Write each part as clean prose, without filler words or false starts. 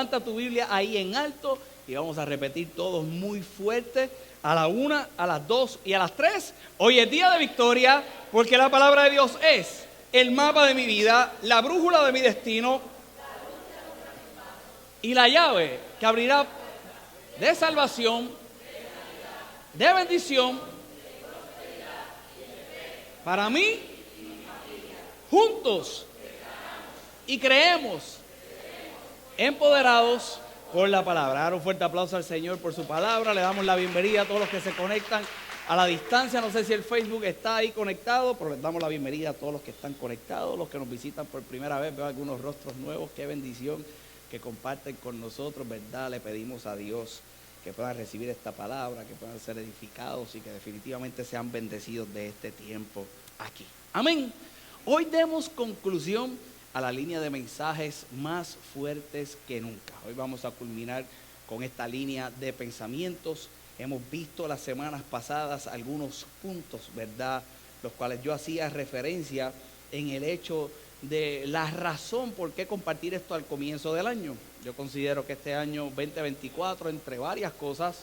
levanta tu Biblia ahí en alto y vamos a repetir todos muy fuerte a la 1, a las 2 y a las 3. Hoy es día de victoria porque la palabra de Dios es el mapa de mi vida, la brújula de mi destino y la llave que abrirá de salvación, de bendición para mí. Juntos y creemos, empoderados por la palabra. Dar un fuerte aplauso al Señor por su palabra. Le damos la bienvenida a todos los que se conectan a la distancia. No sé si el Facebook está ahí conectado, pero les damos la bienvenida a todos los que están conectados, los que nos visitan por primera vez. Veo algunos rostros nuevos. Qué bendición que comparten con nosotros, ¿verdad? Le pedimos a Dios que puedan recibir esta palabra, que puedan ser edificados y que definitivamente sean bendecidos de este tiempo aquí. Amén. Hoy demos conclusión a la línea de mensajes más fuertes que nunca. Hoy vamos a culminar con esta línea de pensamientos. Hemos visto las semanas pasadas algunos puntos, ¿verdad?, los cuales yo hacía referencia en el hecho de la razón por qué compartir esto al comienzo del año. Yo considero que este año 2024, entre varias cosas,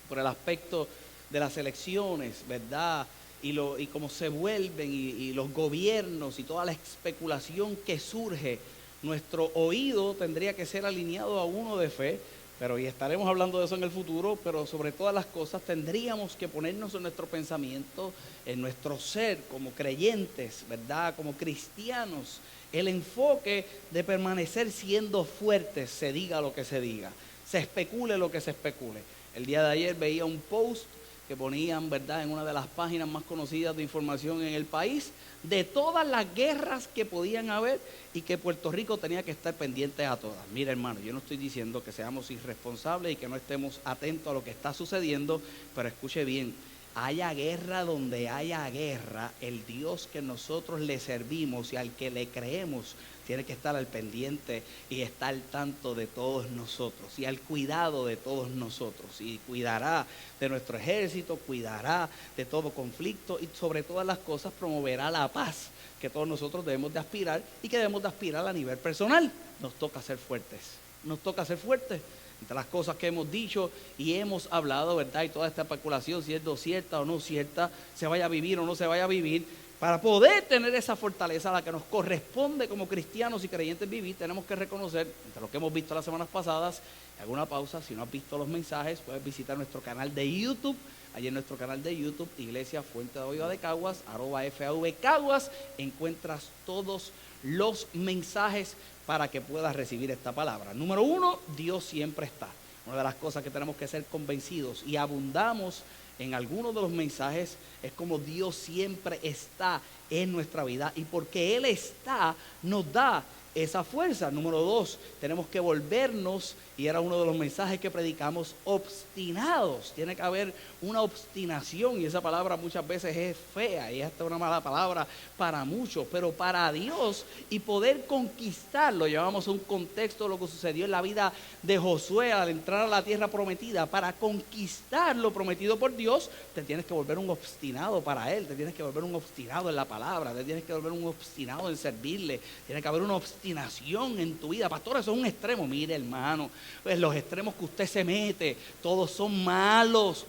por el aspecto de las elecciones, ¿verdad?, y cómo se vuelven y los gobiernos y toda la especulación que surge, nuestro oído tendría que ser alineado a uno de fe, pero y estaremos hablando de eso en el futuro, pero sobre todas las cosas tendríamos que ponernos en nuestro pensamiento, en nuestro ser como creyentes, ¿verdad?, como cristianos, el enfoque de permanecer siendo fuertes, se diga lo que se diga, se especule lo que se especule. El día de ayer veía un post que ponían, ¿verdad?, en una de las páginas más conocidas de información en el país, de todas las guerras que podían haber y que Puerto Rico tenía que estar pendiente a todas. Mira, hermano, yo no estoy diciendo que seamos irresponsables y que no estemos atentos a lo que está sucediendo, pero escuche bien, haya guerra donde haya guerra, el Dios que nosotros le servimos y al que le creemos tiene que estar al pendiente y estar al tanto de todos nosotros y al cuidado de todos nosotros, y cuidará de nuestro ejército, cuidará de todo conflicto y sobre todas las cosas promoverá la paz que todos nosotros debemos de aspirar y que debemos de aspirar a nivel personal. Nos toca ser fuertes, nos toca ser fuertes. Entre las cosas que hemos dicho y hemos hablado, ¿verdad?, y toda esta especulación, si es cierta o no cierta, se vaya a vivir o no se vaya a vivir, para poder tener esa fortaleza a la que nos corresponde como cristianos y creyentes vivir, tenemos que reconocer, entre lo que hemos visto las semanas pasadas, hago una pausa, si no has visto los mensajes, puedes visitar nuestro canal de YouTube. Allí en nuestro canal de YouTube, Iglesia Fuente de Oiva de Caguas, @FAV Caguas, encuentras todos los mensajes para que puedas recibir esta palabra. Número 1, Dios siempre está. Una de las cosas que tenemos que ser convencidos y abundamos en algunos de los mensajes es como Dios siempre está en nuestra vida, y porque Él está, nos da esa fuerza. Número 2, tenemos que volvernos, y era uno de los mensajes que predicamos, obstinados. Tiene que haber una obstinación, y esa palabra muchas veces es fea y hasta una mala palabra para muchos, pero para Dios, y poder conquistarlo. Llevamos a un contexto de lo que sucedió en la vida de Josué al entrar a la tierra prometida. Para conquistar lo prometido por Dios, te tienes que volver un obstinado para Él, te tienes que volver un obstinado en la palabra, te tienes que volver un obstinado en servirle, tiene que haber una obstinación en tu vida. Pastor, eso es un extremo. Mire, hermano, pues los extremos que usted se mete, todos son malos,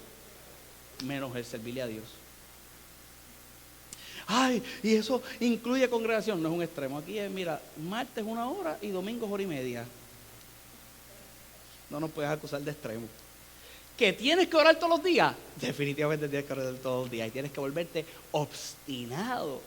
menos el servirle a Dios. Ay, y eso incluye congregación. No es un extremo. Aquí es, mira, martes 1 hora y domingo 1:30. No nos puedes acusar de extremo. ¿Que tienes que orar todos los días? Definitivamente tienes que orar todos los días, y tienes que volverte obstinado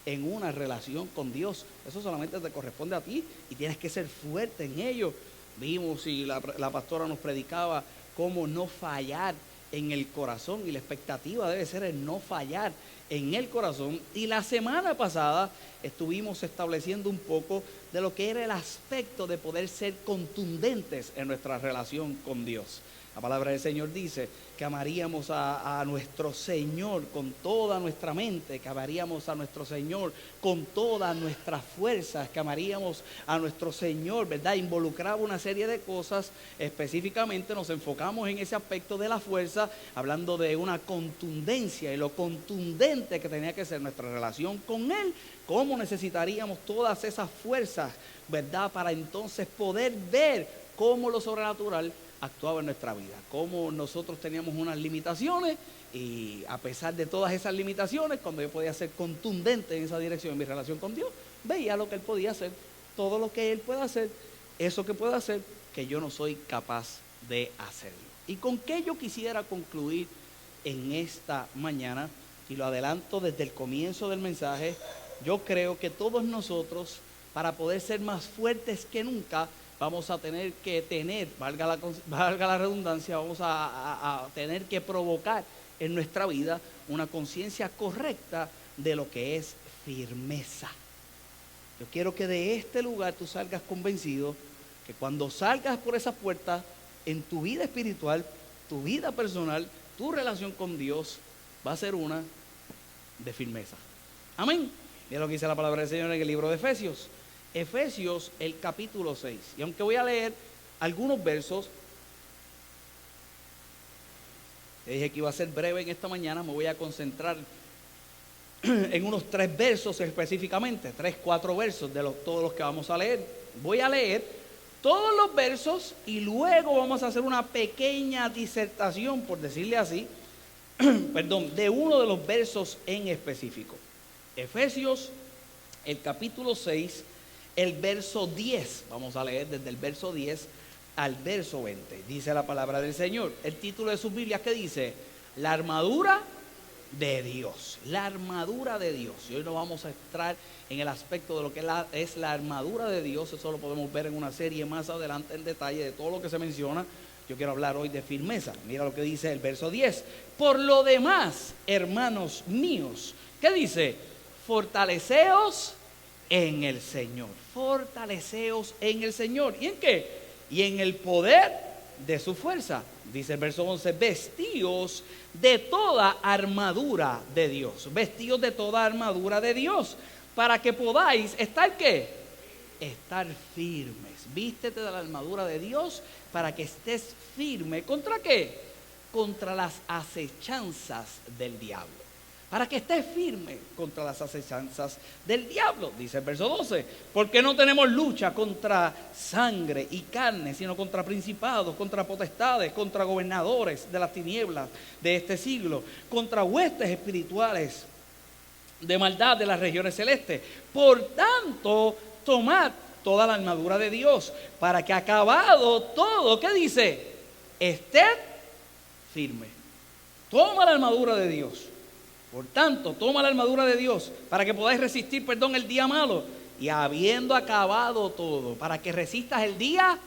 en una relación con Dios. Eso solamente te corresponde a ti y tienes que ser fuerte en ello. Vimos, y la pastora nos predicaba cómo no fallar en el corazón, y la expectativa debe ser el no fallar en el corazón. Y la semana pasada estuvimos estableciendo un poco de lo que era el aspecto de poder ser contundentes en nuestra relación con Dios. La palabra del Señor dice que amaríamos a nuestro Señor con toda nuestra mente, que amaríamos a nuestro Señor con todas nuestras fuerzas, que amaríamos a nuestro Señor, ¿verdad? Involucraba una serie de cosas. Específicamente nos enfocamos en ese aspecto de la fuerza, hablando de una contundencia y lo contundente que tenía que ser nuestra relación con Él, cómo necesitaríamos todas esas fuerzas, ¿verdad?, para entonces poder ver cómo lo sobrenatural actuaba en nuestra vida, cómo nosotros teníamos unas limitaciones y a pesar de todas esas limitaciones, cuando yo podía ser contundente en esa dirección en mi relación con Dios, veía lo que Él podía hacer, todo lo que Él puede hacer, eso que puede hacer, que yo no soy capaz de hacerlo. ¿Y con qué yo quisiera concluir en esta mañana? Y lo adelanto desde el comienzo del mensaje. Yo creo que todos nosotros, para poder ser más fuertes que nunca, vamos a tener que valga la redundancia, vamos a tener que provocar en nuestra vida una conciencia correcta de lo que es firmeza. Yo quiero que de este lugar tú salgas convencido que cuando salgas por esa puerta, en tu vida espiritual, tu vida personal, tu relación con Dios, va a ser una de firmeza. Amén. Mira lo que dice la palabra del Señor en el libro de Efesios. Efesios, el capítulo 6. Y aunque voy a leer algunos versos, te dije que iba a ser breve en esta mañana, me voy a concentrar en unos 3 versos específicamente, 4 versos de todos los que vamos a leer. Voy a leer todos los versos y luego vamos a hacer una pequeña disertación, por decirle así, de uno de los versos en específico. Efesios, el capítulo 6, el verso 10. Vamos a leer desde el verso 10 al verso 20. Dice la palabra del Señor. El título de sus Biblias, ¿qué dice? La armadura de Dios. La armadura de Dios. Y hoy nos vamos a entrar en el aspecto de lo que es la armadura de Dios. Eso lo podemos ver en una serie más adelante en detalle de todo lo que se menciona. Yo quiero hablar hoy de firmeza. Mira lo que dice el verso 10. Por lo demás, hermanos míos, ¿qué dice? Fortaleceos en el Señor. Fortaleceos en el Señor. ¿Y en qué? Y en el poder de su fuerza. Dice el verso 11, vestíos de toda armadura de Dios. Vestíos de toda armadura de Dios. Para que podáis estar, ¿qué? Estar firmes. Vístete de la armadura de Dios para que estés firme. ¿Contra qué? Contra las acechanzas del diablo. Para que estés firme contra las acechanzas del diablo, dice el verso 12. Porque no tenemos lucha contra sangre y carne, sino contra principados, contra potestades, contra gobernadores de las tinieblas de este siglo, contra huestes espirituales de maldad de las regiones celestes. Por tanto, tomad toda la armadura de Dios, para que acabado todo, ¿qué dice? Ested firme. Toma la armadura de Dios. Por tanto, toma la armadura de Dios para que podáis resistir, el día malo. Y habiendo acabado todo, para que resistas el día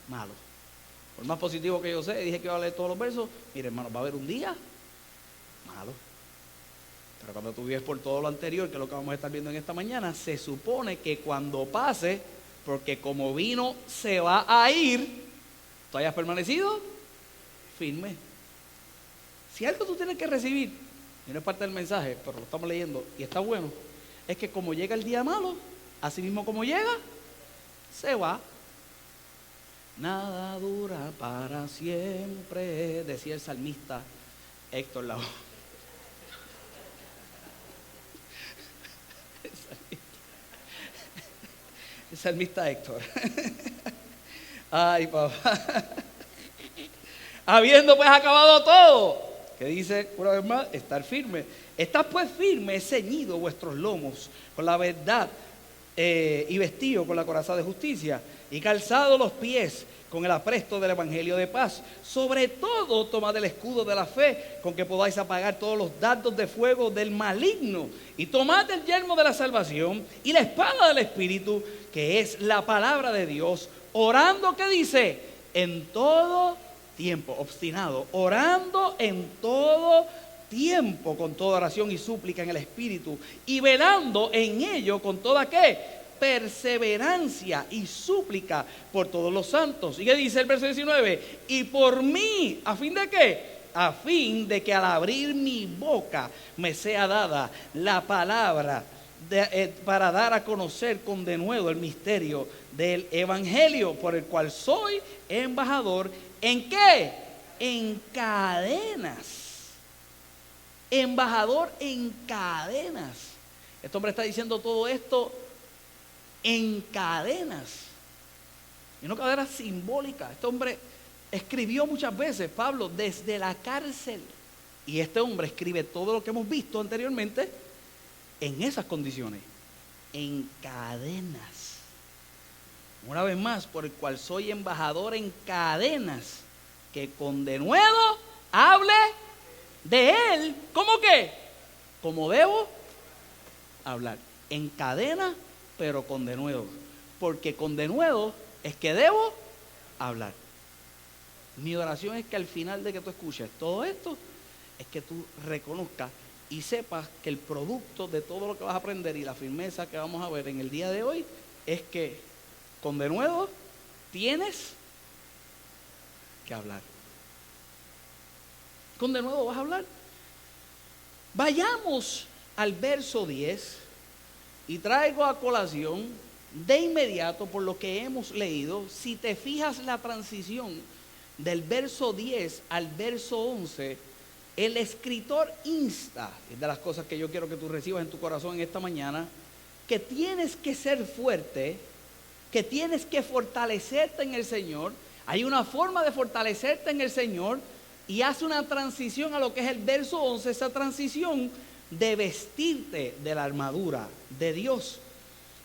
malo. Por más positivo que yo sé, dije que iba a leer todos los versos. Mire, hermano, va a haber un día malo. Pero cuando tú vives por todo lo anterior, que es lo que vamos a estar viendo en esta mañana, se supone que cuando pase, porque como vino se va a ir, tú hayas permanecido firme. Si algo tú tienes que recibir, y no es parte del mensaje, pero lo estamos leyendo y está bueno, es que como llega el día malo, así mismo como llega, se va. Nada dura para siempre, decía el salmista Héctor Lavoe. El salmista Héctor. Ay, papá. Habiendo pues acabado todo, que dice una vez más, estar firme. Estad pues firmes, ceñidos vuestros lomos con la verdad y vestidos con la coraza de justicia y calzados los pies con el apresto del evangelio de paz. Sobre todo tomad el escudo de la fe con que podáis apagar todos los dardos de fuego del maligno, y tomad el yelmo de la salvación y la espada del Espíritu, que es la palabra de Dios, orando, ¿qué dice? En todo tiempo, obstinado, orando en todo tiempo con toda oración y súplica en el Espíritu, y velando en ello con toda ¿qué? Perseverancia y súplica por todos los santos. ¿Y qué dice el verso 19? Y por mí, ¿a fin de qué? A fin de que al abrir mi boca me sea dada la palabra para dar a conocer con denuedo el misterio del evangelio, por el cual soy embajador. ¿En qué? En cadenas. Embajador en cadenas. Este hombre está diciendo todo esto en cadenas. Y una cadena simbólica. Este hombre escribió muchas veces, Pablo, desde la cárcel. Y este hombre escribe todo lo que hemos visto anteriormente en esas condiciones, en cadenas. Una vez más, por el cual soy embajador en cadenas, que con denuedo hable de él. ¿Cómo qué? Como debo hablar. En cadena, pero con denuedo. Porque con denuedo es que debo hablar. Mi oración es que al final de que tú escuches todo esto, es que tú reconozcas y sepas que el producto de todo lo que vas a aprender y la firmeza que vamos a ver en el día de hoy es que con denuedo tienes que hablar. Con denuedo vas a hablar. Vayamos al verso 10 y traigo a colación de inmediato por lo que hemos leído. Si te fijas la transición del verso 10 al verso 11, el escritor insta, es de las cosas que yo quiero que tú recibas en tu corazón en esta mañana, que tienes que ser fuerte, que tienes que fortalecerte en el Señor. Hay una forma de fortalecerte en el Señor y hace una transición a lo que es el verso 11, esa transición de vestirte de la armadura de Dios.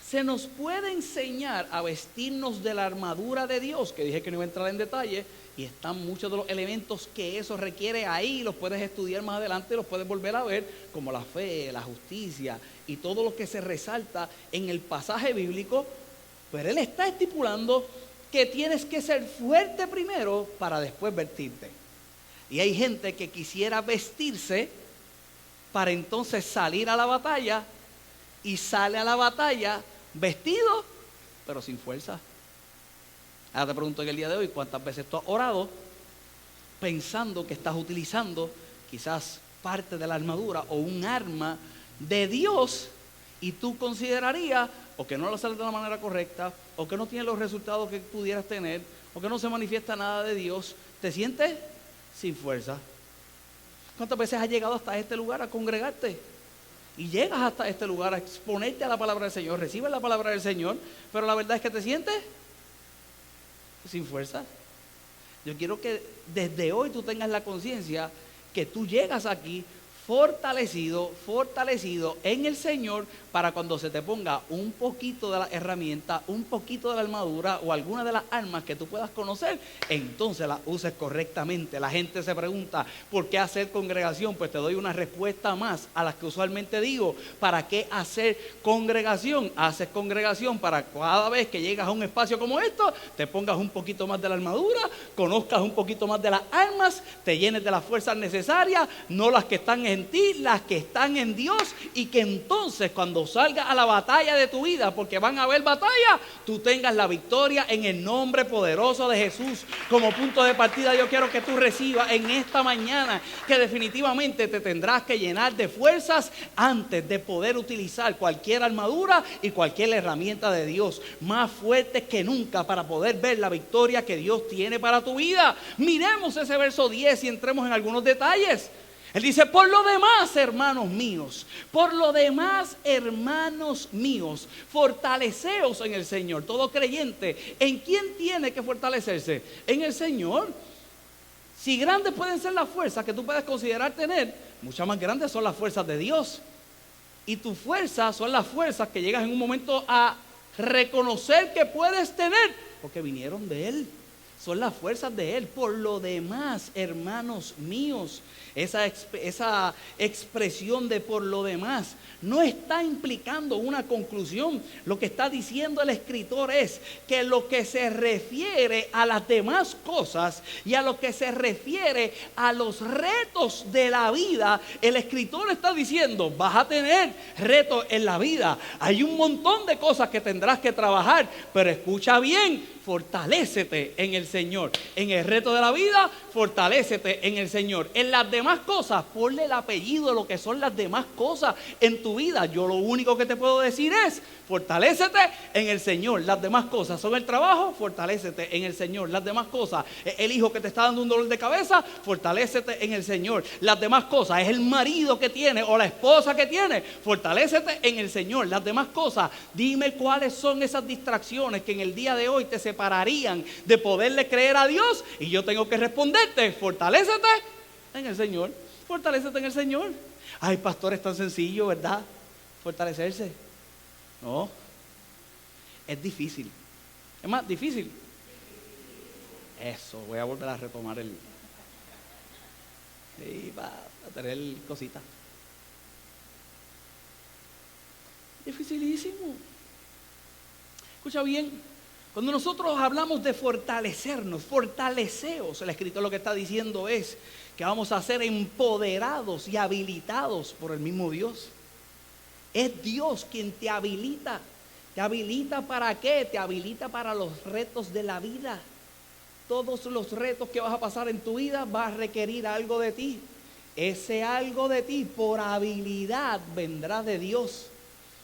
Se nos puede enseñar a vestirnos de la armadura de Dios, que dije que no iba a entrar en detalle, y están muchos de los elementos que eso requiere ahí, los puedes estudiar más adelante, los puedes volver a ver, como la fe, la justicia y todo lo que se resalta en el pasaje bíblico. Pero él está estipulando que tienes que ser fuerte primero para después vestirte. Y hay gente que quisiera vestirse para entonces salir a la batalla, y sale a la batalla vestido, pero sin fuerza. Ahora te pregunto en el día de hoy, ¿cuántas veces tú has orado pensando que estás utilizando quizás parte de la armadura o un arma de Dios, y tú considerarías o que no lo sale de la manera correcta, o que no tiene los resultados que pudieras tener, o que no se manifiesta nada de Dios? ¿Te sientes sin fuerza? ¿Cuántas veces has llegado hasta este lugar a congregarte? Y llegas hasta este lugar a exponerte a la palabra del Señor, recibes la palabra del Señor, pero la verdad es que te sientes sin fuerza. Yo quiero que desde hoy tú tengas la conciencia que tú llegas aquí fortalecido en el Señor, para cuando se te ponga un poquito de la herramienta, un poquito de la armadura o alguna de las armas que tú puedas conocer, entonces las uses correctamente. La gente se pregunta, ¿por qué hacer congregación? Pues te doy una respuesta más a las que usualmente digo. ¿Para qué hacer congregación? Haces congregación para cada vez que llegas a un espacio como esto, te pongas un poquito más de la armadura, conozcas un poquito más de las armas, te llenes de las fuerzas necesarias, no las que están en ti, las que están en Dios, y que entonces cuando salgas a la batalla de tu vida, porque van a haber batalla, tú tengas la victoria en el nombre poderoso de Jesús. Como punto de partida, yo quiero que tú recibas en esta mañana que definitivamente te tendrás que llenar de fuerzas antes de poder utilizar cualquier armadura y cualquier herramienta de Dios, más fuertes que nunca, para poder ver la victoria que Dios tiene para tu vida. Miremos ese verso 10 y entremos en algunos detalles. Él dice: por lo demás, hermanos míos, fortaleceos en el Señor. Todo creyente, ¿en quién tiene que fortalecerse? En el Señor. Si grandes pueden ser las fuerzas que tú puedes considerar tener, muchas más grandes son las fuerzas de Dios. Y tus fuerzas son las fuerzas que llegas en un momento a reconocer que puedes tener, porque vinieron de Él. Son las fuerzas de Él. Por lo demás, hermanos míos, esa expresión de por lo demás no está implicando una conclusión. Lo que está diciendo el escritor es que lo que se refiere a las demás cosas y a lo que se refiere a los retos de la vida, el escritor está diciendo: vas a tener retos en la vida. Hay un montón de cosas que tendrás que trabajar, pero escucha bien: fortalécete en el Señor. En el reto de la vida, fortalécete en el Señor. En las demás cosas, ponle el apellido de lo que son las demás cosas en tu vida. Yo lo único que te puedo decir es, fortalécete en el Señor. Las demás cosas son el trabajo, fortalécete en el Señor. Las demás cosas, el hijo que te está dando un dolor de cabeza, fortalécete en el Señor. Las demás cosas, es el marido que tiene o la esposa que tiene, fortalécete en el Señor. Las demás cosas, dime cuáles son esas distracciones que en el día de hoy te separarían de poderle creer a Dios, y yo tengo que responderte, fortalécete en el Señor. Fortalécete en el Señor. Ay, pastor, es tan sencillo, ¿verdad? Fortalecerse. No, es difícil. Es más difícil. Eso, voy a volver a retomar sí, para tener cositas. Dificilísimo. Escucha bien, cuando nosotros hablamos de fortalecernos, fortaleceos, el escritor lo que está diciendo es que vamos a ser empoderados y habilitados por el mismo Dios. Es Dios quien te habilita. ¿Te habilita para qué? Te habilita para los retos de la vida. Todos los retos que vas a pasar en tu vida va a requerir algo de ti. Ese algo de ti por habilidad vendrá de Dios.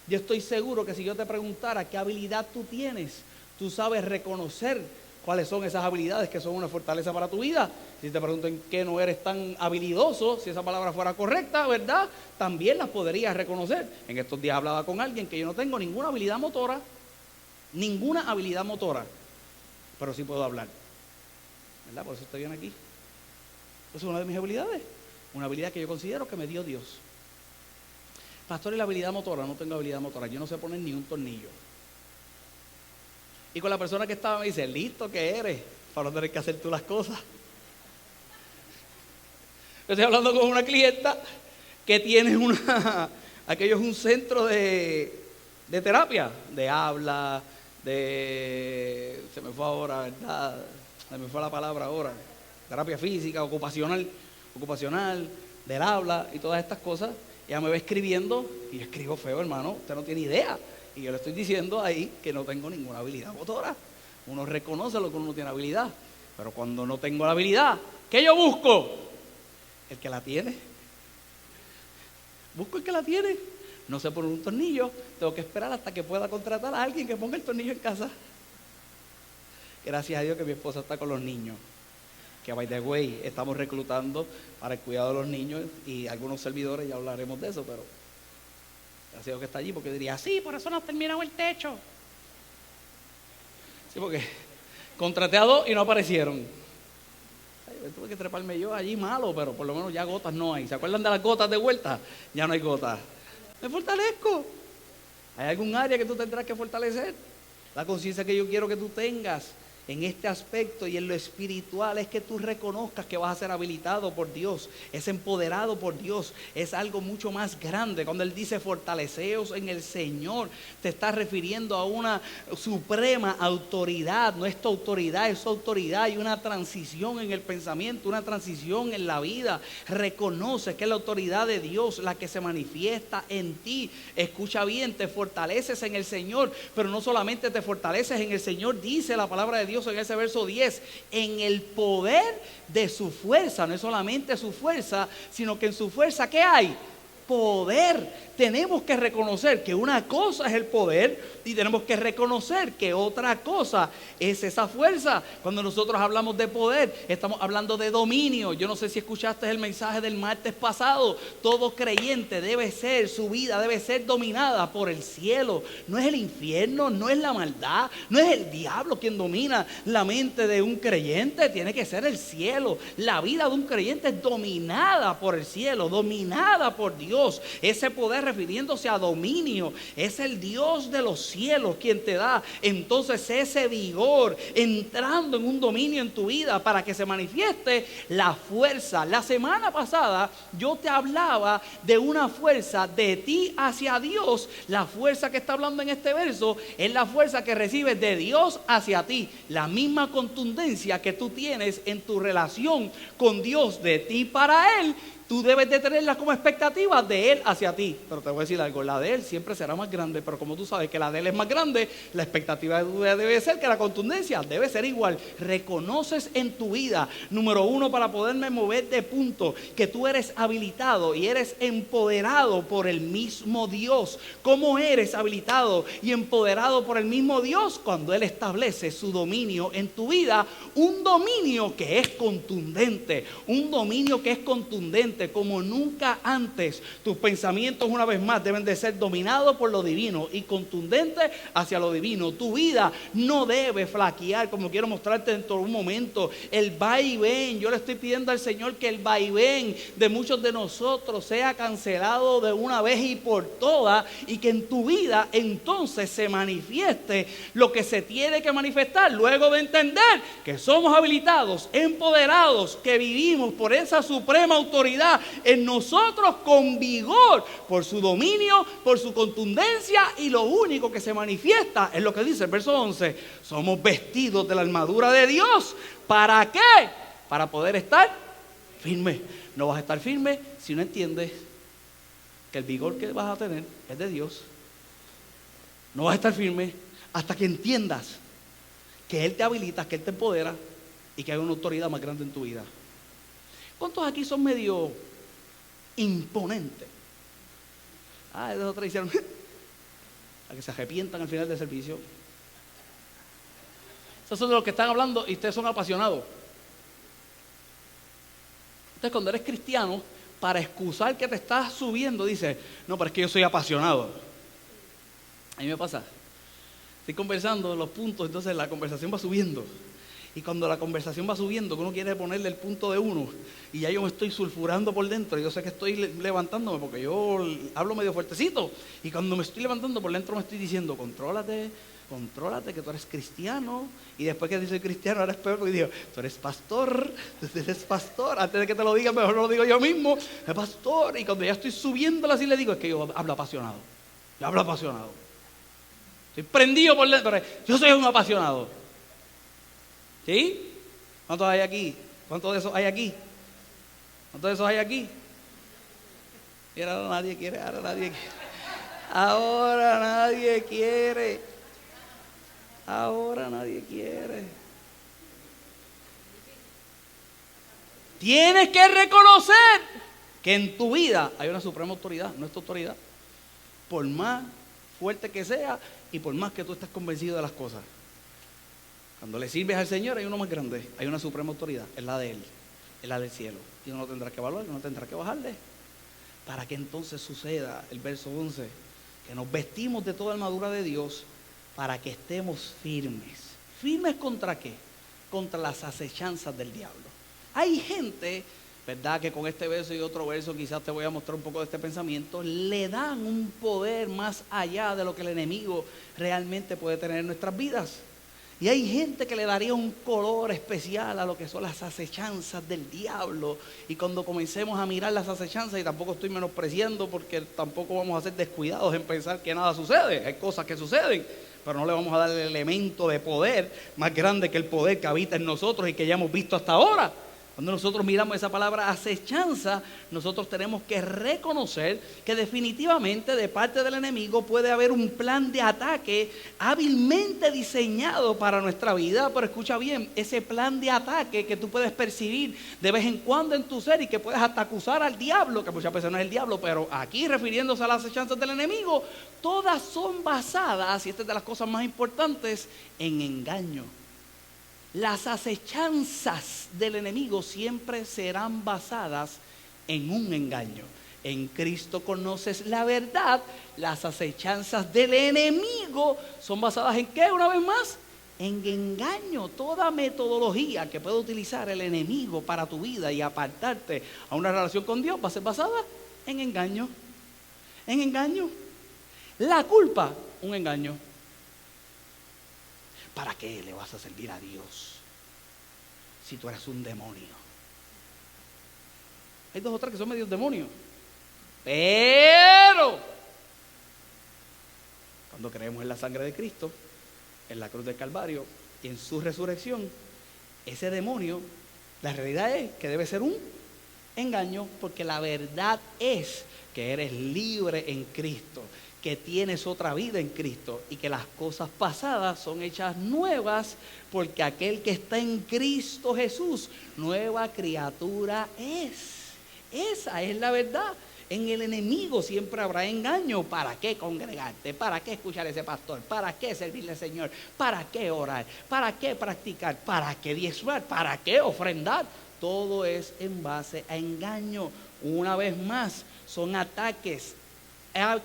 Yo estoy seguro que si yo te preguntara qué habilidad tú tienes, tú sabes reconocer cuáles son esas habilidades que son una fortaleza para tu vida. Si te pregunto en qué no eres tan habilidoso, si esa palabra fuera correcta, ¿verdad? También las podrías reconocer. En estos días hablaba con alguien que yo no tengo ninguna habilidad motora, pero sí puedo hablar, ¿verdad? Por eso estoy bien aquí. Esa es una de mis habilidades, una habilidad que yo considero que me dio Dios. Pastor, ¿y la habilidad motora? No tengo habilidad motora, yo no sé poner ni un tornillo. Y con la persona que estaba me dice, listo que eres para no tener que hacer tú las cosas. Yo estoy hablando con una clienta que tiene aquello es un centro de terapia, de habla, se me fue ahora, ¿verdad? Se me fue la palabra ahora, terapia física, ocupacional, del habla y todas estas cosas. Ella me va escribiendo y yo escribo feo, hermano, usted no tiene idea. Y yo le estoy diciendo ahí que no tengo ninguna habilidad motora. Uno reconoce lo que uno tiene habilidad. Pero cuando no tengo la habilidad, ¿qué yo busco? El que la tiene. Busco el que la tiene. No sé poner un tornillo. Tengo que esperar hasta que pueda contratar a alguien que ponga el tornillo en casa. Gracias a Dios que mi esposa está con los niños. Que by the way, estamos reclutando para el cuidado de los niños. Y algunos servidores, ya hablaremos de eso, pero gracias a Dios que está allí, porque diría, sí, por eso no terminaron el techo. Sí, porque contraté a 2 y no aparecieron. Ay, tuve que treparme yo allí malo, pero por lo menos ya gotas no hay. ¿Se acuerdan de las gotas de vuelta? Ya no hay gotas. Me fortalezco. ¿Hay algún área que tú tendrás que fortalecer? La conciencia que yo quiero que tú tengas en este aspecto y en lo espiritual es que tú reconozcas que vas a ser habilitado por Dios, es empoderado por Dios, es algo mucho más grande. Cuando Él dice fortaleceos en el Señor, te está refiriendo a una suprema autoridad. No es tu autoridad, es su autoridad. Hay una transición en el pensamiento, una transición en la vida. Reconoce que es la autoridad de Dios la que se manifiesta en ti. Escucha bien, te fortaleces en el Señor, pero no solamente te fortaleces en el Señor, dice la palabra de Dios en ese verso 10, en el poder de su fuerza. No es solamente su fuerza, sino que en su fuerza, ¿qué hay? Poder. Tenemos que reconocer que una cosa es el poder y tenemos que reconocer que otra cosa es esa fuerza. Cuando nosotros hablamos de poder, estamos hablando de dominio. Yo no sé si escuchaste el mensaje del martes pasado. Todo creyente su vida debe ser dominada por el cielo. No es el infierno, no es la maldad, no es el diablo quien domina la mente de un creyente. Tiene que ser el cielo. La vida de un creyente es dominada por el cielo, dominada por Dios. Ese poder, refiriéndose a dominio, es el Dios de los cielos quien te da entonces ese vigor, entrando en un dominio en tu vida para que se manifieste la fuerza. La semana pasada yo te hablaba de una fuerza de ti hacia Dios. La fuerza que está hablando en este verso es la fuerza que recibes de Dios hacia ti, la misma contundencia que tú tienes en tu relación con Dios, de ti para Él, tú debes de tenerla como expectativa de Él hacia ti. Pero te voy a decir algo, la de Él siempre será más grande, pero como tú sabes que la de Él es más grande, la expectativa debe ser que la contundencia debe ser igual. Reconoces en tu vida, número uno, para poderme mover de punto, que tú eres habilitado y eres empoderado por el mismo Dios. ¿Cómo eres habilitado y empoderado por el mismo Dios? Cuando Él establece su dominio en tu vida, un dominio que es contundente, un dominio que es contundente como nunca antes. Tus pensamientos, una vez más, deben de ser dominados por lo divino y contundentes hacia lo divino. Tu vida no debe flaquear, como quiero mostrarte dentro de un momento. El vaivén, yo le estoy pidiendo al Señor que el vaivén de muchos de nosotros sea cancelado de una vez y por todas, y que en tu vida entonces se manifieste lo que se tiene que manifestar, luego de entender que somos habilitados, empoderados, que vivimos por esa suprema autoridad en nosotros con vigor, por su dominio, por su contundencia, y lo único que se manifiesta es lo que dice el verso 11: somos vestidos de la armadura de Dios. ¿Para qué? Para poder estar firme. No vas a estar firme si no entiendes que el vigor que vas a tener es de Dios. No vas a estar firme hasta que entiendas que Él te habilita, que Él te empodera y que hay una autoridad más grande en tu vida. ¿Cuántos aquí son medio imponentes? Es de otra hicieron a que se arrepientan al final del servicio. Esos son de los que están hablando y ustedes son apasionados. Entonces, cuando eres cristiano, para excusar que te estás subiendo, dices: no, pero es que yo soy apasionado. A mí me pasa. Estoy conversando los puntos, entonces la conversación va subiendo. Y cuando la conversación va subiendo, que uno quiere ponerle el punto de uno, y ya yo me estoy sulfurando por dentro, yo sé que estoy levantándome porque yo hablo medio fuertecito. Y cuando me estoy levantando por dentro me estoy diciendo: contrólate, que tú eres cristiano. Y después que soy cristiano, ahora es peor porque digo: tú eres pastor. Antes de que te lo diga, mejor lo digo yo mismo: es pastor. Y cuando ya estoy subiéndola así, le digo: es que yo hablo apasionado. Estoy prendido por dentro. Yo soy un apasionado. ¿Sí? ¿Cuántos hay aquí? ¿Cuántos de esos hay aquí? Y ahora nadie quiere. Ahora nadie quiere. Tienes que reconocer que en tu vida hay una suprema autoridad, nuestra autoridad. Por más fuerte que sea y por más que tú estés convencido de las cosas. Cuando le sirves al Señor hay uno más grande, hay una suprema autoridad, es la de Él, es la del cielo. Y uno tendrá que evaluar, uno tendrá que bajarle. Para que entonces suceda el verso 11, que nos vestimos de toda armadura de Dios para que estemos firmes. ¿Firmes contra qué? Contra las acechanzas del diablo. Hay gente, ¿verdad?, que con este verso y otro verso, quizás te voy a mostrar un poco de este pensamiento, le dan un poder más allá de lo que el enemigo realmente puede tener en nuestras vidas. Y hay gente que le daría un color especial a lo que son las acechanzas del diablo. Y cuando comencemos a mirar las acechanzas, y tampoco estoy menospreciando porque tampoco vamos a ser descuidados en pensar que nada sucede. Hay cosas que suceden, pero no le vamos a dar el elemento de poder más grande que el poder que habita en nosotros y que ya hemos visto hasta ahora. Cuando nosotros miramos esa palabra acechanza, nosotros tenemos que reconocer que definitivamente de parte del enemigo puede haber un plan de ataque hábilmente diseñado para nuestra vida. Pero escucha bien, ese plan de ataque que tú puedes percibir de vez en cuando en tu ser y que puedes hasta acusar al diablo, que muchas veces no es el diablo, pero aquí refiriéndose a las acechanzas del enemigo, todas son basadas, y esta es de las cosas más importantes, en engaño. Las acechanzas del enemigo siempre serán basadas en un engaño. En Cristo conoces la verdad. Las acechanzas del enemigo son basadas ¿en qué? Una vez más, en engaño. Toda metodología que pueda utilizar el enemigo para tu vida y apartarte a una relación con Dios va a ser basada en engaño. En engaño. La culpa, un engaño. ¿Para qué le vas a servir a Dios si tú eres un demonio? Hay dos o tres que son medios demonios. Pero cuando creemos en la sangre de Cristo, en la cruz del Calvario y en su resurrección, ese demonio, la realidad es que debe ser un Engaño, porque la verdad es que eres libre en Cristo, que tienes otra vida en Cristo y que las cosas pasadas son hechas nuevas, porque aquel que está en Cristo Jesús, nueva criatura es. Esa es la verdad. En el enemigo siempre habrá engaño. ¿Para qué congregarte? ¿Para qué escuchar a ese pastor? ¿Para qué servirle al Señor? ¿Para qué orar? ¿Para qué practicar? ¿Para qué diezmar? ¿Para qué ofrendar? Todo es en base a engaño. Una vez más, son ataques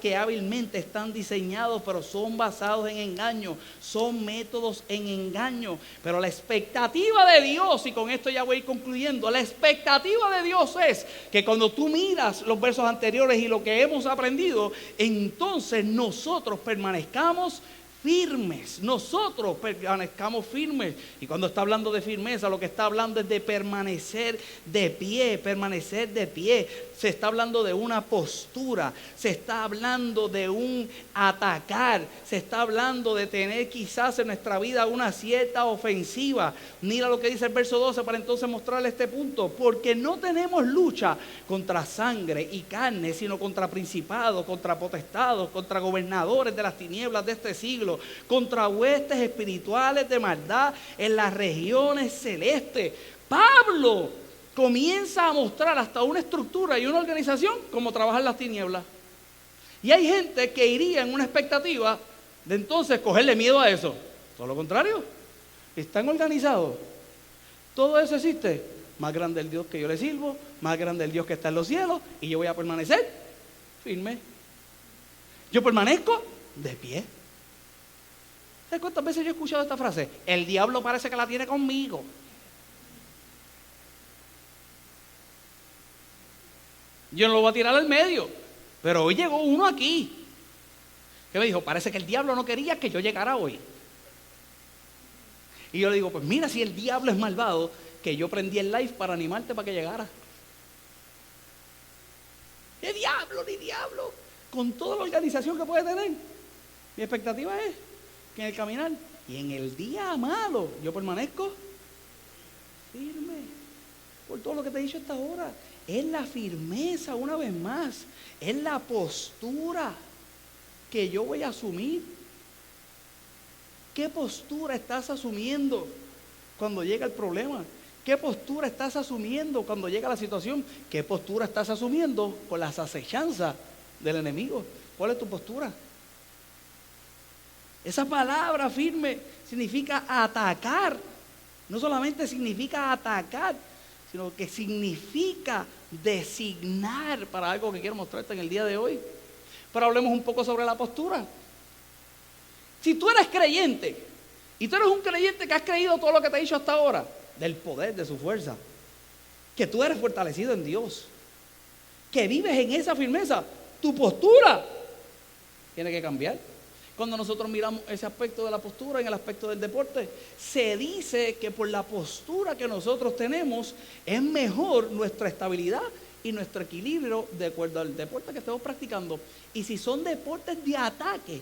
que hábilmente están diseñados, pero son basados en engaño, son métodos en engaño. Pero la expectativa de Dios, y con esto ya voy a ir concluyendo, la expectativa de Dios es que cuando tú miras los versos anteriores y lo que hemos aprendido, entonces nosotros permanezcamos firmes, nosotros permanezcamos firmes. Y cuando está hablando de firmeza, lo que está hablando es de permanecer de pie, permanecer de pie. Se está hablando de una postura, se está hablando de un atacar, se está hablando de tener quizás en nuestra vida una cierta ofensiva. Mira lo que dice el verso 12 para entonces mostrarle este punto. Porque no tenemos lucha contra sangre y carne, sino contra principados, contra potestados, contra gobernadores de las tinieblas de este siglo, contra huestes espirituales de maldad en las regiones celestes. Pablo comienza a mostrar hasta una estructura y una organización como trabajan las tinieblas. Y hay gente que iría en una expectativa de entonces cogerle miedo a eso. Todo lo contrario, están organizados. Todo eso existe. Más grande el Dios que yo le sirvo, más grande el Dios que está en los cielos, y yo voy a permanecer firme. Yo permanezco de pie. ¿Sabes cuántas veces yo he escuchado esta frase? El diablo parece que la tiene conmigo. Yo no lo voy a tirar al medio. Pero hoy llegó uno aquí que me dijo, parece que el diablo no quería que yo llegara hoy. Y yo le digo, pues mira, si el diablo es malvado, que yo prendí el live para animarte para que llegara. ¡Ni diablo, ni diablo! Con toda la organización que puede tener. Mi expectativa es que en el caminar y en el día malo yo permanezco firme. Por todo lo que te he dicho hasta ahora. Es la firmeza, una vez más. Es la postura que yo voy a asumir. ¿Qué postura estás asumiendo cuando llega el problema? ¿Qué postura estás asumiendo cuando llega la situación? ¿Qué postura estás asumiendo con las acechanzas del enemigo? ¿Cuál es tu postura? Esa palabra firme significa atacar. No solamente significa atacar, sino que significa designar para algo que quiero mostrarte en el día de hoy. Pero hablemos un poco sobre la postura. Si tú eres creyente, y tú eres un creyente que has creído todo lo que te he dicho hasta ahora, del poder de su fuerza, que tú eres fortalecido en Dios, que vives en esa firmeza, tu postura tiene que cambiar. Cuando nosotros miramos ese aspecto de la postura en el aspecto del deporte, se dice que por la postura que nosotros tenemos es mejor nuestra estabilidad y nuestro equilibrio de acuerdo al deporte que estemos practicando. Y si son deportes de ataque,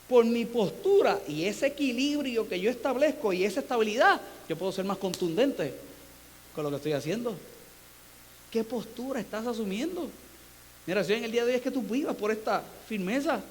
por mi postura y ese equilibrio que yo establezco y esa estabilidad, yo puedo ser más contundente con lo que estoy haciendo. ¿Qué postura estás asumiendo? Mi oración en el día de hoy es que tú vivas por esta firmeza.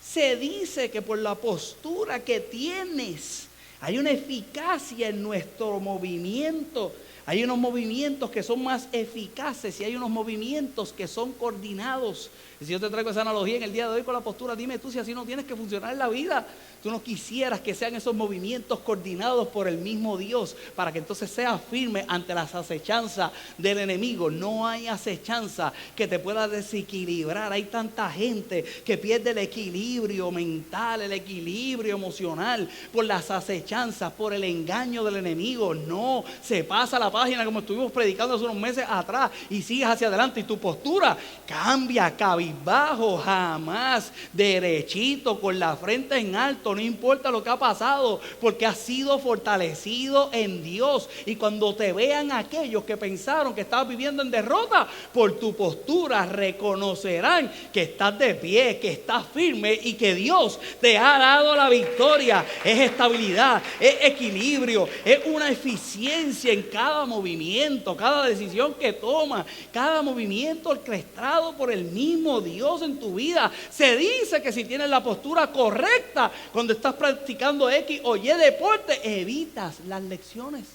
Se dice que por la postura que tienes hay una eficacia en nuestro movimiento. Hay unos movimientos que son más eficaces y hay unos movimientos que son coordinados. Y si yo te traigo esa analogía en el día de hoy con la postura, dime tú si así no tienes que funcionar en la vida. Tú no quisieras que sean esos movimientos coordinados por el mismo Dios para que entonces seas firme ante las acechanzas del enemigo. No hay acechanza que te pueda desequilibrar. Hay tanta gente que pierde el equilibrio mental, el equilibrio emocional por las acechanzas, por el engaño del enemigo. No, se pasa la página como estuvimos predicando hace unos meses atrás y sigues hacia adelante y tu postura cambia, cabizbajo, jamás, derechito, con la frente en alto, no importa lo que ha pasado, porque has sido fortalecido en Dios. Y cuando te vean aquellos que pensaron que estabas viviendo en derrota, por tu postura reconocerán que estás de pie, que estás firme y que Dios te ha dado la victoria. Es estabilidad, es equilibrio, es una eficiencia en cada movimiento, cada decisión que tomas, cada movimiento orquestado por el mismo Dios en tu vida. Se dice que si tienes la postura correcta cuando estás practicando X o Y deporte, evitas las lesiones.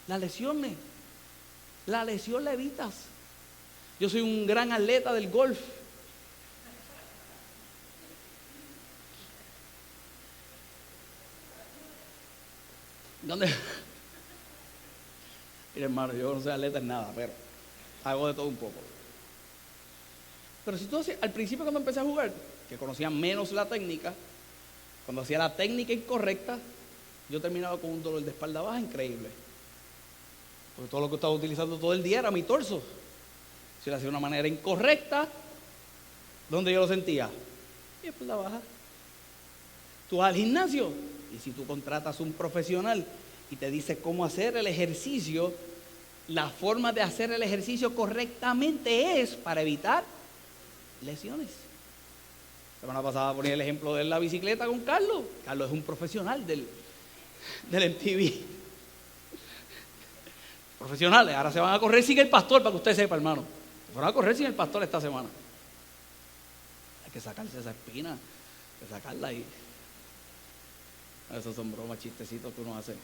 La lesión la evitas. Yo soy un gran atleta del golf. ¿Dónde? Mira, hermano, yo no soy atleta en nada, pero hago de todo un poco. Pero si tú al principio, cuando empecé a jugar, que conocía menos la técnica, cuando hacía la técnica incorrecta, yo terminaba con un dolor de espalda baja increíble. Porque todo lo que estaba utilizando todo el día era mi torso. Si lo hacía de una manera incorrecta, ¿dónde yo lo sentía? Mi espalda baja. Tú vas al gimnasio y si tú contratas un profesional y te dice cómo hacer el ejercicio, la forma de hacer el ejercicio correctamente es para evitar lesiones. La semana pasada ponía el ejemplo de la bicicleta con Carlos. Carlos es un profesional del MTV. Profesionales, ahora se van a correr sin el pastor, para que usted sepa, hermano. Se van a correr sin el pastor esta semana. Hay que sacarse esa espina, hay que sacarla ahí. Esos son bromas, chistecitos que uno hace.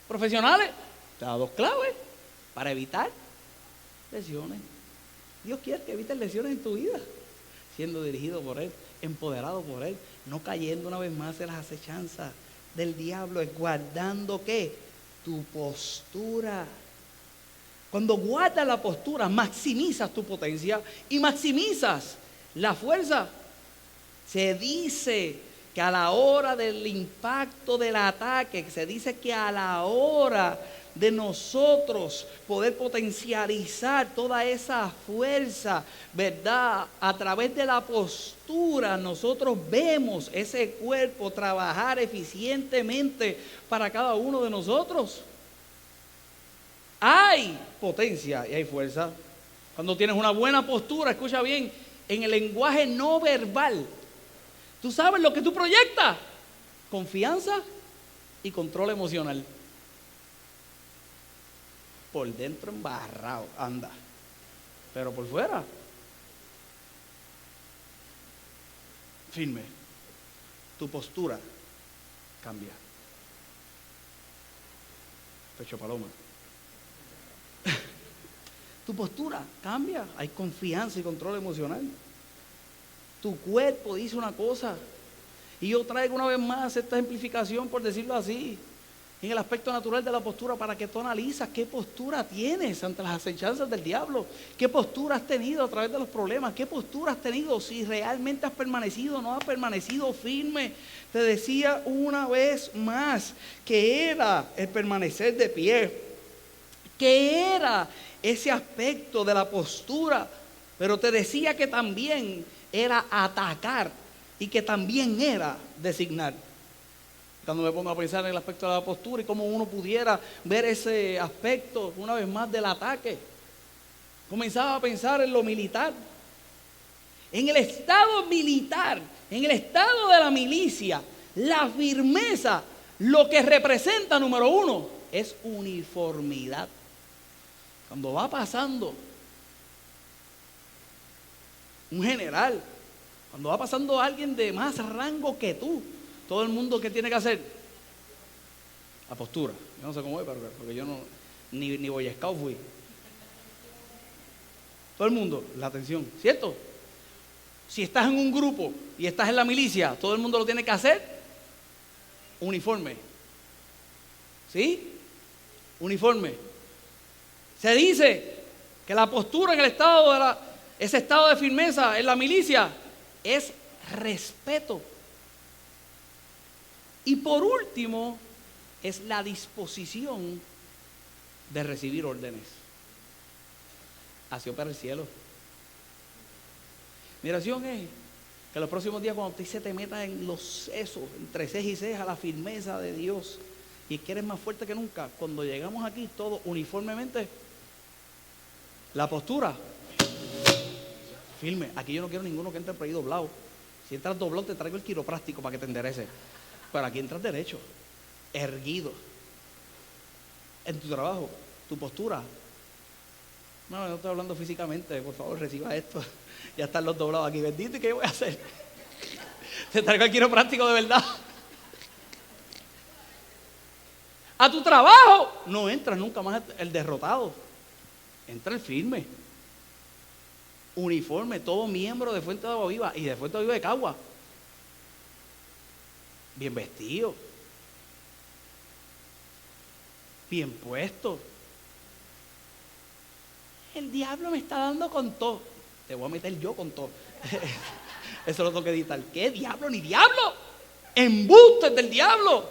Profesionales, te da 2 claves para evitar lesiones. Dios quiere que evites lesiones en tu vida, siendo dirigido por Él, empoderado por Él, no cayendo una vez más en las acechanzas del diablo, es guardando ¿qué? Tu postura. Cuando guardas la postura, maximizas tu potencia y maximizas la fuerza. Se dice que a la hora del impacto del ataque, se dice que a la hora de nosotros poder potencializar toda esa fuerza, ¿verdad? A través de la postura, nosotros vemos ese cuerpo trabajar eficientemente para cada uno de nosotros. Hay potencia y hay fuerza cuando tienes una buena postura. Escucha bien, en el lenguaje no verbal, tú sabes lo que tú proyectas: confianza y control emocional. Por dentro embarrado, anda, pero por fuera firme. Tu postura cambia. Pecho paloma. Tu postura cambia, hay confianza y control emocional. Tu cuerpo dice una cosa, y yo traigo una vez más esta ejemplificación, por decirlo así, en el aspecto natural de la postura, para que tú analizas qué postura tienes ante las acechanzas del diablo, qué postura has tenido a través de los problemas, qué postura has tenido, si realmente has permanecido o no has permanecido firme. Te decía una vez más que era el permanecer de pie, que era ese aspecto de la postura, pero te decía que también era atacar y que también era designar. Cuando me pongo a pensar en el aspecto de la postura y cómo uno pudiera ver ese aspecto una vez más del ataque, comenzaba a pensar en lo militar, en el estado militar, en el estado de la milicia. La firmeza, lo que representa, número 1, es uniformidad. Cuando va pasando un general, cuando va pasando alguien de más rango que tú, todo el mundo, ¿qué tiene que hacer? La postura. Yo no sé cómo es, porque yo no, ni Boy Scout fui. Todo el mundo, la atención, ¿cierto? Si estás en un grupo y estás en la milicia, todo el mundo lo tiene que hacer uniforme. ¿Sí? Uniforme. Se dice que la postura en el estado ese estado de firmeza en la milicia es respeto. Y por último, es la disposición de recibir órdenes. Así opera el cielo. Mi oración es que los próximos días, cuando usted se te meta en los sesos, entre ceja y ceja, la firmeza de Dios, y que eres más fuerte que nunca, cuando llegamos aquí todos uniformemente, la postura firme. Aquí yo no quiero ninguno que entre por ahí doblado. Si entras doblado, te traigo el quiropráctico para que te endereces. Pero aquí entras derecho, erguido. En tu trabajo, tu postura. No estoy hablando físicamente, por favor, reciba esto. Ya están los doblados aquí, bendito, ¿y qué voy a hacer? Te traigo el quiropráctico de verdad. A tu trabajo no entras nunca más el derrotado, entra el firme, uniforme, todo miembro de Fuente de Agua Viva y de Fuente de Agua Viva de Cagua, bien vestido, bien puesto. El diablo me está dando con todo. Te voy a meter yo con todo. Eso lo tengo que editar. ¿Qué diablo ni diablo? Embustes del diablo.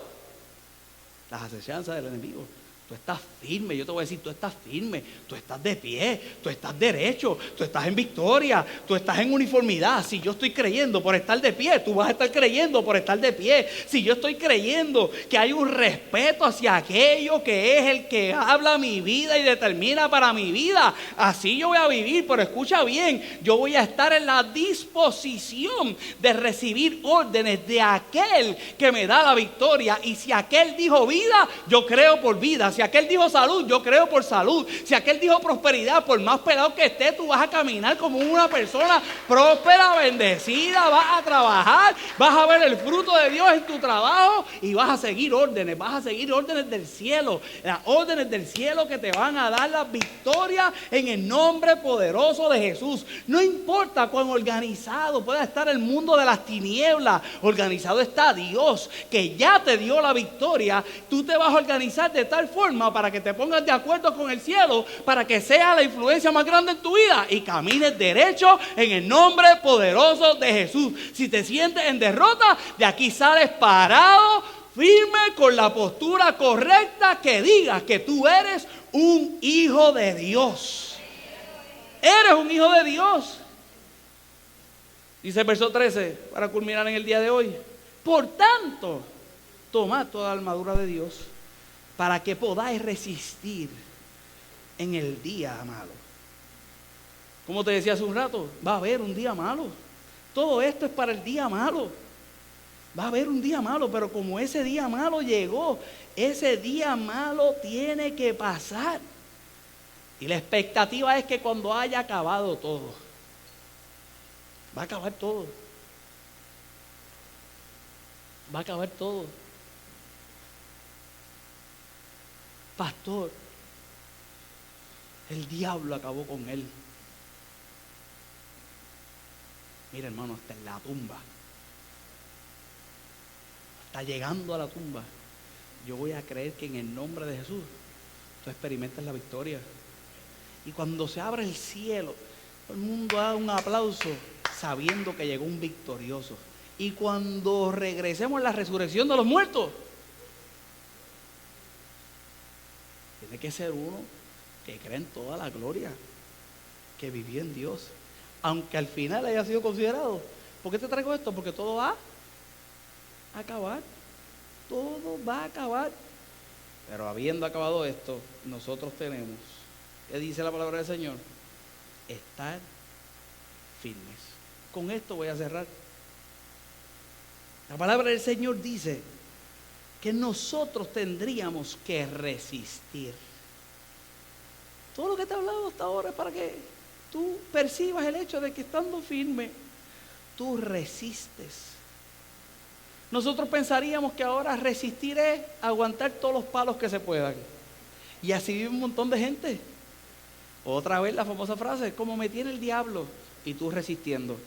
Las asechanzas del enemigo. Tú estás firme, yo te voy a decir, tú estás firme, tú estás de pie, tú estás derecho, tú estás en victoria, tú estás en uniformidad. Si yo estoy creyendo por estar de pie, tú vas a estar creyendo por estar de pie. Si yo estoy creyendo que hay un respeto hacia aquello que es el que habla mi vida y determina para mi vida, así yo voy a vivir. Pero escucha bien, yo voy a estar en la disposición de recibir órdenes de aquel que me da la victoria. Y si aquel dijo vida, yo creo por vida. Si aquel dijo salud, yo creo por salud. Si aquel dijo prosperidad, por más pelado que esté, tú vas a caminar como una persona próspera, bendecida, vas a trabajar, vas a ver el fruto de Dios en tu trabajo y vas a seguir órdenes del cielo, las órdenes del cielo que te van a dar la victoria en el nombre poderoso de Jesús. No importa cuán organizado pueda estar el mundo de las tinieblas, organizado está Dios, que ya te dio la victoria. Tú te vas a organizar de tal forma para que te pongas de acuerdo con el cielo, para que sea la influencia más grande en tu vida y camines derecho en el nombre poderoso de Jesús. Si te sientes en derrota, de aquí sales parado, firme, con la postura correcta, que digas que tú eres un hijo de Dios. Eres un hijo de Dios. Dice el verso 13, para culminar en el día de hoy: por tanto, tomad toda la armadura de Dios, para que podáis resistir en el día malo. Como te decía hace un rato, va a haber un día malo. Todo esto es para el día malo. Va a haber un día malo, pero como ese día malo llegó, ese día malo tiene que pasar. Y la expectativa es que cuando haya acabado todo, va a acabar todo. Va a acabar todo. Pastor, el diablo acabó con él. Mira, hermano, hasta en la tumba, está llegando a la tumba. Yo voy a creer que en el nombre de Jesús tú experimentas la victoria. Y cuando se abre el cielo, todo el mundo da un aplauso sabiendo que llegó un victorioso. Y cuando regresemos a la resurrección de los muertos, tiene que ser uno que cree en toda la gloria, que vivió en Dios, aunque al final haya sido considerado. ¿Por qué te traigo esto? Porque todo va a acabar. Todo va a acabar. Pero habiendo acabado esto, nosotros tenemos, ¿qué dice la palabra del Señor? Estar firmes. Con esto voy a cerrar. La palabra del Señor dice que nosotros tendríamos que resistir. Todo lo que te he hablado hasta ahora es para que tú percibas el hecho de que estando firme, tú resistes. Nosotros pensaríamos que ahora resistir es aguantar todos los palos que se puedan. Y así vive un montón de gente. Otra vez la famosa frase: como me tiene el diablo, y tú resistiendo.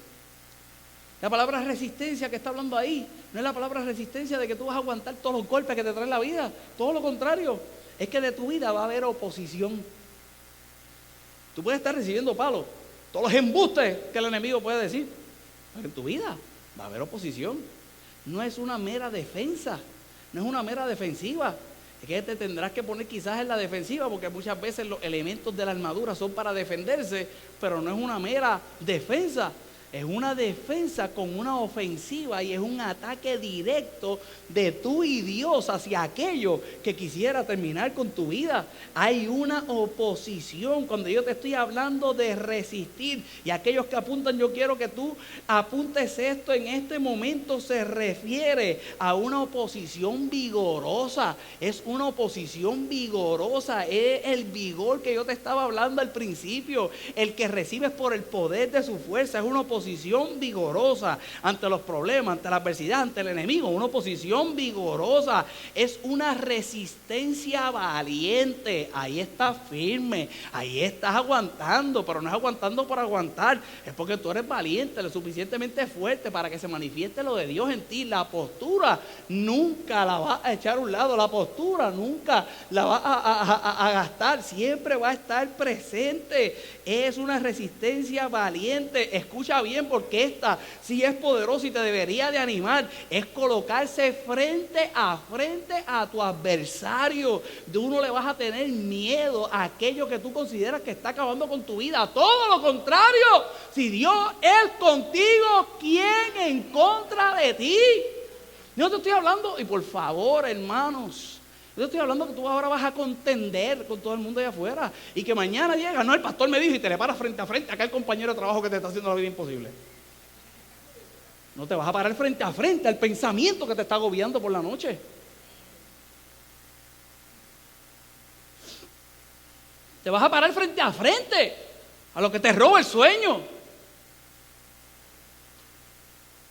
La palabra resistencia que está hablando ahí no es la palabra resistencia de que tú vas a aguantar todos los golpes que te trae la vida. Todo lo contrario, es que de tu vida va a haber oposición. Tú puedes estar recibiendo palos, todos los embustes que el enemigo puede decir, pero en tu vida va a haber oposición. No es una mera defensa, no es una mera defensiva. Es que te tendrás que poner quizás en la defensiva, porque muchas veces los elementos de la armadura son para defenderse, pero no es una mera defensa. Es una defensa con una ofensiva y es un ataque directo de tú y Dios hacia aquello que quisiera terminar con tu vida. Hay una oposición. Cuando yo te estoy hablando de resistir, y aquellos que apuntan, yo quiero que tú apuntes esto en este momento, se refiere a una oposición vigorosa. Es una oposición vigorosa. Es el vigor que yo te estaba hablando al principio, el que recibes por el poder de su fuerza. Es una oposición vigorosa ante los problemas, ante la adversidad, ante el enemigo. Una oposición vigorosa es una resistencia valiente. Ahí estás firme, ahí estás aguantando, pero no es aguantando por aguantar, es porque tú eres valiente, lo suficientemente fuerte para que se manifieste lo de Dios en ti. La postura nunca la vas a echar a un lado, la postura nunca la vas a gastar, siempre va a estar presente. Es una resistencia valiente. Escucha bien, porque esta sí es poderosa y te debería de animar. Es colocarse frente a tu adversario. De uno le vas a tener miedo a aquello que tú consideras que está acabando con tu vida. Todo lo contrario, si Dios es contigo, ¿quién en contra de ti? Yo te estoy hablando, y por favor, hermanos, yo te estoy hablando que tú ahora vas a contender con todo el mundo allá afuera, y que mañana llega, no, el pastor me dijo, y te le paras frente a frente acá el compañero de trabajo que te está haciendo la vida imposible. No te vas a parar frente a frente al pensamiento que te está agobiando por la noche. Te vas a parar frente a frente a lo que te roba el sueño.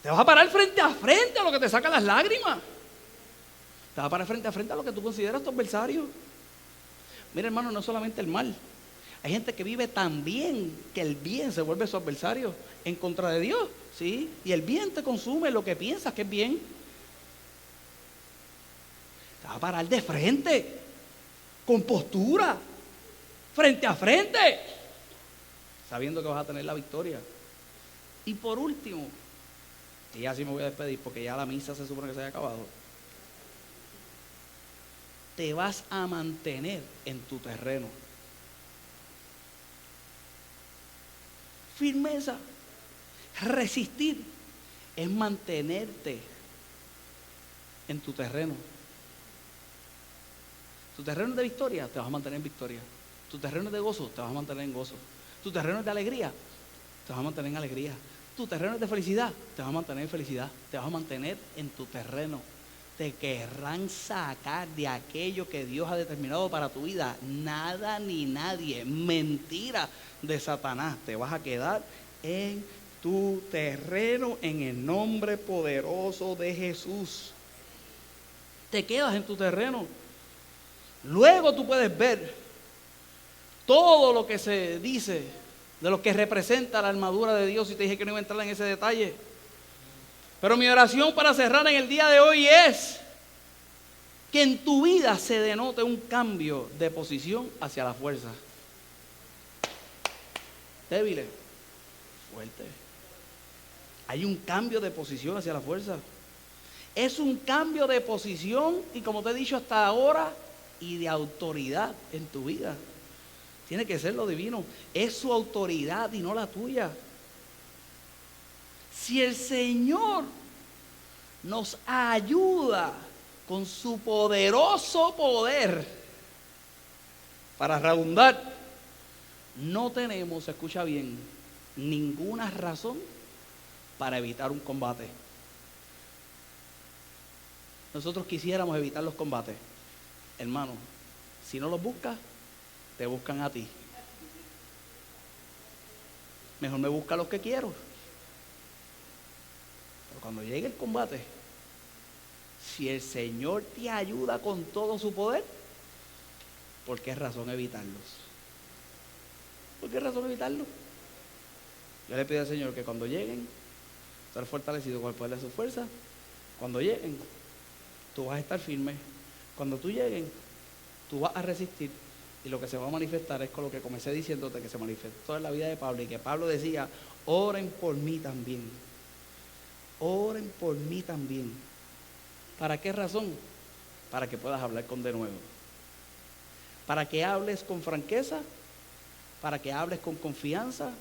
Te vas a parar frente a frente a lo que te saca las lágrimas. Te vas a parar frente a frente a lo que tú consideras tu adversario. Mira, hermano, no solamente el mal. Hay gente que vive tan bien que el bien se vuelve su adversario en contra de Dios, ¿sí? Y el bien te consume lo que piensas que es bien. Te vas a parar de frente, con postura, frente a frente, sabiendo que vas a tener la victoria. Y por último, y ya sí me voy a despedir porque ya la misa se supone que se haya acabado. Te vas a mantener en tu terreno. Firmeza. Resistir es mantenerte en tu terreno. Tu terreno es de victoria, te vas a mantener en victoria. Tu terreno es de gozo, te vas a mantener en gozo. Tu terreno es de alegría, te vas a mantener en alegría. Tu terreno es de felicidad, te vas a mantener en felicidad. Te vas a mantener en tu terreno. Te querrán sacar de aquello que Dios ha determinado para tu vida. Nada ni nadie. Mentira de Satanás. Te vas a quedar en tu terreno en el nombre poderoso de Jesús. Te quedas en tu terreno. Luego tú puedes ver todo lo que se dice de lo que representa la armadura de Dios, y te dije que no iba a entrar en ese detalle. Pero mi oración para cerrar en el día de hoy es que en tu vida se denote un cambio de posición hacia la fuerza. Débiles, fuerte. Hay un cambio de posición hacia la fuerza. Es un cambio de posición, y como te he dicho hasta ahora, y de autoridad en tu vida. Tiene que ser lo divino. Es su autoridad y no la tuya. Si el Señor nos ayuda con su poderoso poder para redundar, no tenemos, escucha bien, ninguna razón para evitar un combate. Nosotros quisiéramos evitar los combates. Hermano, si no los buscas, te buscan a ti. Mejor me busca los que quiero. Pero cuando llegue el combate, si el Señor te ayuda con todo su poder, ¿por qué razón evitarlos? ¿Por qué razón evitarlos? Yo le pido al Señor que cuando lleguen, estar fortalecido con el poder de su fuerza. Cuando lleguen, tú vas a estar firme. Cuando tú lleguen, tú vas a resistir. Y lo que se va a manifestar es con lo que comencé diciéndote, que se manifestó en la vida de Pablo, y que Pablo decía: oren por mí también. Oren por mí también. ¿Para qué razón? Para que puedas hablar con denuedo. Para que hables con franqueza, para que hables con confianza,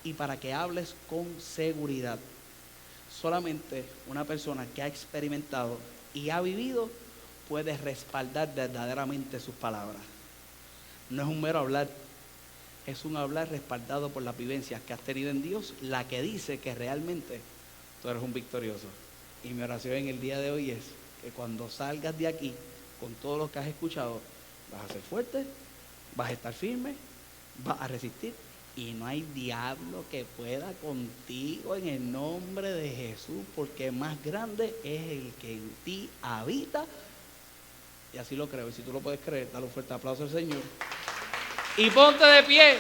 y para que hables con seguridad. Solamente una persona que ha experimentado y ha vivido puede respaldar verdaderamente sus palabras. No es un mero hablar, es un hablar respaldado por las vivencias que has tenido en Dios, la que dice que realmente tú eres un victorioso. Y mi oración en el día de hoy es que cuando salgas de aquí con todo lo que has escuchado, vas a ser fuerte, vas a estar firme, vas a resistir y no hay diablo que pueda contigo en el nombre de Jesús, porque más grande es el que en ti habita. Y así lo creo. Y si tú lo puedes creer, dale un fuerte aplauso al Señor. Y ponte de pie.